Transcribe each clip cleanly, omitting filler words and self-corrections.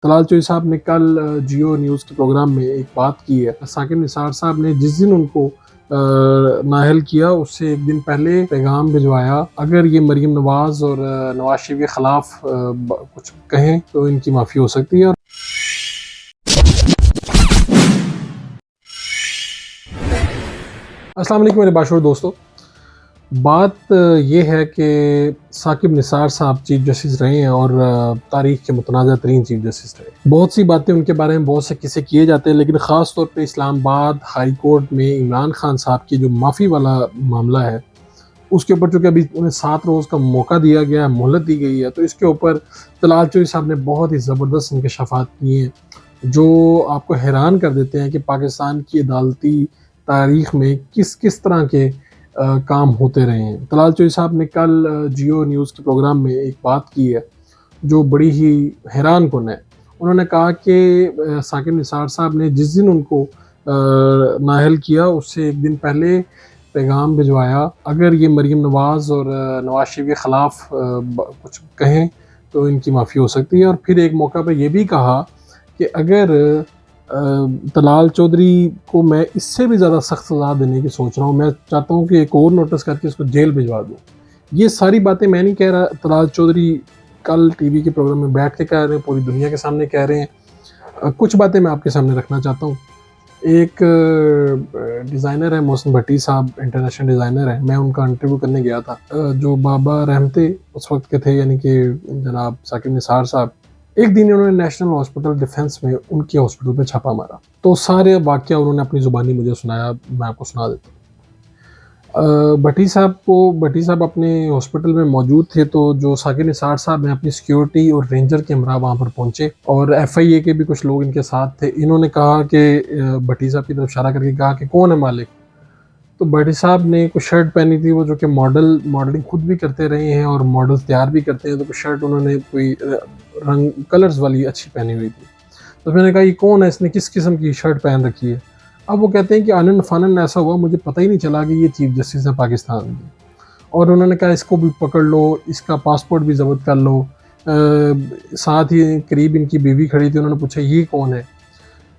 तलाल चोई साहब ने कल जियो न्यूज़ के प्रोग्राम में एक बात की है। साकिब निसार साहब ने जिस दिन उनको नाअहल किया उससे एक दिन पहले पैगाम भिजवाया, अगर ये मरीम नवाज़ और नवाज शरीफ के ख़िलाफ़ कुछ कहें तो इनकी माफ़ी हो सकती है। अस्सलाम वालेकुम मेरे बाशूर दोस्तों, बात ये है कि साकिब निसार साहब चीफ जस्टिस रहे हैं और तारीख़ के मुतनाज़ा तरीन चीफ जस्टिस रहे। बहुत सी बातें उनके बारे में बहुत से किस्से किए जाते हैं, लेकिन ख़ास तौर पे इस्लामाबाद हाई कोर्ट में इमरान खान साहब की जो माफ़ी वाला मामला है, उसके ऊपर चूँकि अभी उन्हें 7 रोज़ का मौका दिया गया है, मोहलत दी गई है, तो इसके ऊपर तलाल चोई साहब ने बहुत ही ज़बरदस्त इंकशाफ़ात किए हैं, जो आपको हैरान कर देते हैं कि पाकिस्तान की अदालती तारीख़ में किस किस तरह के काम होते रहे हैं। तलाल चोई साहब ने कल जियो न्यूज़ के प्रोग्राम में एक बात की है, जो बड़ी ही हैरान कुन है। उन्होंने कहा कि साकिब निसार साहब ने जिस दिन उनको नाअहल किया उससे एक दिन पहले पैगाम भिजवाया, अगर ये मरीम नवाज़ और नवाज शरीफ के ख़िलाफ़ कुछ कहें तो इनकी माफ़ी हो सकती है। और फिर एक मौका पे ये भी कहा कि अगर तलाल चौधरी को मैं इससे भी ज़्यादा सख्त सज़ा देने की सोच रहा हूँ, मैं चाहता हूँ कि एक और नोटिस करके इसको जेल भिजवा दूँ। ये सारी बातें मैं नहीं कह रहा, तलाल चौधरी कल टीवी के प्रोग्राम में बैठ के कह रहे हैं, पूरी दुनिया के सामने कह रहे हैं। कुछ बातें मैं आपके सामने रखना चाहता हूँ। एक डिज़ाइनर है मोहसिन भट्टी साहब, इंटरनेशनल डिज़ाइनर है, मैं उनका इंटरव्यू करने गया था। जो बाबा रहमते उस वक्त के थे, यानी कि जनाब साकिब निसार साहब, एक दिन उन्होंने नेशनल हॉस्पिटल डिफेंस में उनके हॉस्पिटल पे छापा मारा, तो सारे वाक़या उन्होंने अपनी ज़ुबानी मुझे सुनाया, मैं आपको सुना देता हूँ। भट्टी साहब अपने हॉस्पिटल में मौजूद थे, तो जो साकिब निसार साहब हैं अपनी सिक्योरिटी और रेंजर के हमरा वहाँ पर पहुँचे और एफआईए के भी कुछ लोग इनके साथ थे। इन्होंने कहा कि भट्टी साहब की तरफ इशारा करके कहा कि कौन है मालिक? तो भट्टी साहब ने कुछ शर्ट पहनी थी, वो जो कि मॉडलिंग खुद भी करते रहे हैं और मॉडल्स तैयार भी करते हैं, तो कुछ शर्ट उन्होंने कोई रंग कलर्स वाली अच्छी पहनी हुई थी। तो मैंने कहा ये कौन है, इसने किस किस्म की शर्ट पहन रखी है? अब वो कहते हैं कि आनन-फानन ऐसा हुआ, मुझे पता ही नहीं चला कि ये चीफ जस्टिस है पाकिस्तान के। और उन्होंने कहा इसको भी पकड़ लो, इसका पासपोर्ट भी ज़ब्त कर लो। साथ ही करीब इनकी बीवी खड़ी थी, उन्होंने पूछा ये कौन है?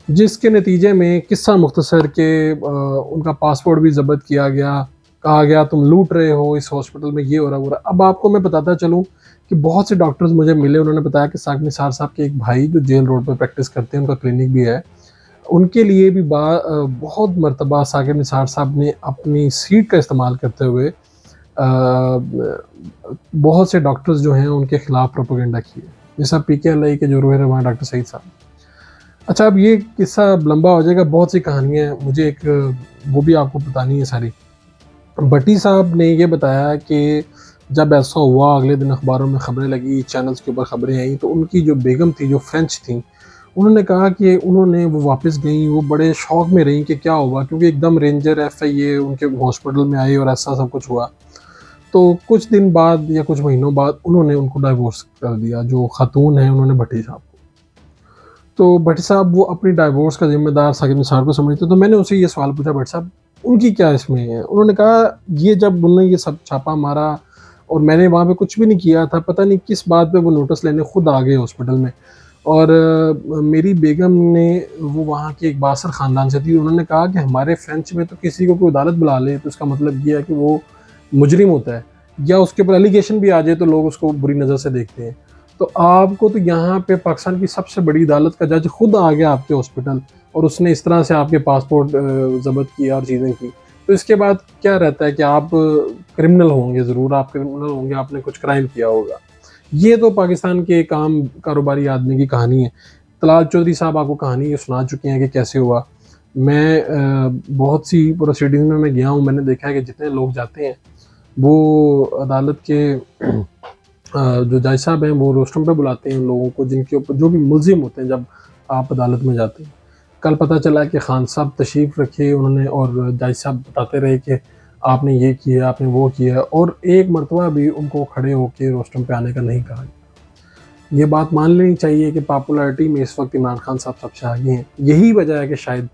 जिसके नतीजे में किस्सा मुख्तसर के उनका पासपोर्ट भी ज़ब्त किया गया, कहा गया तुम लूट रहे हो, इस हॉस्पिटल में ये हो रहा वो रहा। अब आपको मैं बताता चलूँ कि बहुत से डॉक्टर्स मुझे मिले, उन्होंने बताया कि साकिब निसार साहब के एक भाई जो जेल रोड पर प्रैक्टिस करते हैं, उनका क्लिनिक भी है, उनके लिए भी बहुत मर्तबा साकिब निसार साहब ने अपनी सीट का इस्तेमाल करते हुए बहुत से डॉक्टर्स जो हैं उनके खिलाफ प्रोपेगेंडा किए, जैसा पीकेएलआई के जो रूह रवां डॉक्टर सईद साहब। अच्छा, अब ये किस्सा लंबा हो जाएगा, बहुत सी कहानियाँ हैं, मुझे एक वो भी आपको बतानी है सारी। भट्टी साहब ने ये बताया कि जब ऐसा हुआ, अगले दिन अखबारों में खबरें लगी, चैनल्स के ऊपर खबरें आई, तो उनकी जो बेगम थी, जो फ्रेंच थी, उन्होंने कहा कि वो वापस गईं, वो बड़े शौक में रहीं कि क्या हुआ, क्योंकि एकदम रेंजर एफआईए उनके हॉस्पिटल में आए और ऐसा सब कुछ हुआ। तो कुछ दिन बाद या कुछ महीनों बाद उन्होंने उनको डाइवोर्स कर दिया, जो खातून हैं उन्होंने भट्टी साहब को। तो भट्टी साहब वो अपनी डाइवोर्स का ज़िम्मेदार साकिब निसार को समझते, तो मैंने उनसे ये सवाल पूछा, भट्टी साहब उनकी क्या इसमें है? उन्होंने कहा ये जब उन्होंने ये सब छापा मारा और मैंने वहाँ पे कुछ भी नहीं किया था, पता नहीं किस बात पे वो नोटिस लेने खुद आ गए हॉस्पिटल में। और मेरी बेगम ने, वो वहाँ के एक बासर ख़ानदान से थी, उन्होंने कहा कि हमारे फ्रेंच में तो किसी को कोई अदालत बुला ले तो इसका मतलब ये है कि वो मुजरिम होता है, या उसके ऊपर एलिगेशन भी आ जाए तो लोग उसको बुरी नज़र से देखते हैं। तो आपको तो यहाँ पे पाकिस्तान की सबसे बड़ी अदालत का जज खुद आ गया आपके हॉस्पिटल और उसने इस तरह से आपके पासपोर्ट ज़ब्त किया और चीज़ें की, तो इसके बाद क्या रहता है कि आप क्रिमिनल होंगे, ज़रूर आप क्रिमिनल होंगे, आपने कुछ क्राइम किया होगा। ये तो पाकिस्तान के एक आम कारोबारी आदमी की कहानी है। तलाल चौधरी साहब आपको कहानी ये सुना चुके हैं कि कैसे हुआ। मैं बहुत सी प्रोसीडिंग में मैं गया हूँ, मैंने देखा है कि जितने लोग जाते हैं वो अदालत के जो जज साहब हैं वो रोस्टम पे बुलाते हैं उन लोगों को जिनके ऊपर जो भी मुल्ज़िम होते हैं जब आप अदालत में जाते हैं। कल पता चला कि खान साहब तशरीफ़ रखे उन्होंने और जज साहब बताते रहे कि आपने ये किया, आपने वो किया, और एक मरतबा भी उनको खड़े होके रोस्टम पे आने का नहीं कहा। ये बात मान लेनी चाहिए कि पॉपुलैरिटी में इस वक्त इमरान खान साहब सबसे आगे हैं। यही वजह है कि शायद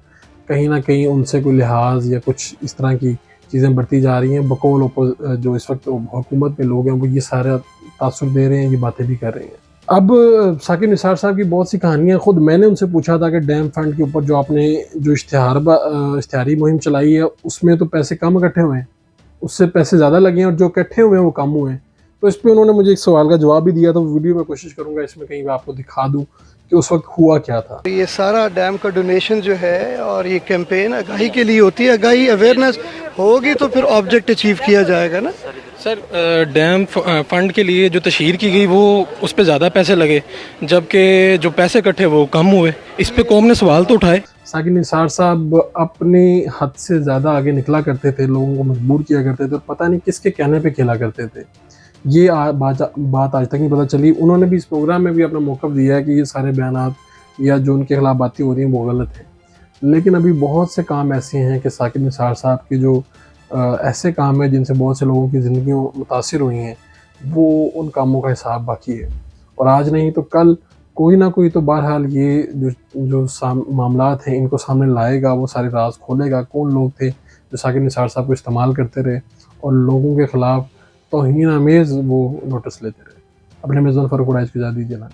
कहीं न कहीं उनसे कोई लिहाज़ या कुछ इस तरह की चीज़ें बढ़ती जा रही हैं। बकौल जो इस वक्त हुकूमत में लोग हैं वो ये सारा तासुर दे रहे हैं, ये बातें भी कर रहे हैं। अब साकिब निसार साहब की बहुत सी कहानियाँ खुद मैंने उनसे पूछा था कि डैम फंड के ऊपर जो आपने जो इश्तिहारी मुहिम चलाई है उसमें तो पैसे कम इकट्ठे हुए हैं, उससे पैसे ज़्यादा लगे हैं और जो इकट्ठे हुए हैं वो कम हुए हैं। तो इस पे उन्होंने मुझे एक सवाल का जवाब भी दिया, तो वीडियो में कोशिश करूँगा इसमें कहीं मैं आपको दिखा दूँ कि उस वक्त हुआ क्या था। ये सारा डैम का डोनेशन जो है और ये कैंपेन आगाही के लिए होती है। आगाही अवेयरनेस होगी तो फिर ऑब्जेक्ट अचीव किया जाएगा ना। सर डैम फंड के लिए जो तशहीर की गई वो उस पर ज़्यादा पैसे लगे, जबकि जो पैसे इकट्ठे वो कम हुए। इस पे कौम ने सवाल तो उठाए। साकिब निसार साहब अपनी हद से ज़्यादा आगे निकला करते थे, लोगों को मजबूर किया करते थे और पता नहीं किसके कहने पे खेला करते थे। ये बात आज तक नहीं पता चली। उन्होंने भी इस प्रोग्राम में भी अपना मौक़िफ़ दिया है कि ये सारे बयानात या जो उनके खिलाफ बातें हो रही हैं वो गलत हैं। लेकिन अभी बहुत से काम ऐसे हैं कि साकिब निसार साहब के जो ऐसे काम हैं जिनसे बहुत से लोगों की ज़िंदगी मुतासिर हुई हैं, वो उन कामों का हिसाब बाकी है। और आज नहीं तो कल कोई ना कोई तो बहरहाल ये जो जो मामलात हैं इनको सामने लाएगा, वो सारे राज खोलेगा। कौन लोग थे जो साकिब निसार साहब को इस्तेमाल करते रहे और लोगों के ख़िलाफ़ तौहीन आमेज़ वो नोटिस लेते रहे। अपने मेज़बान फ़ारूक उड़ाइश को इजाज़त दीजिए ना।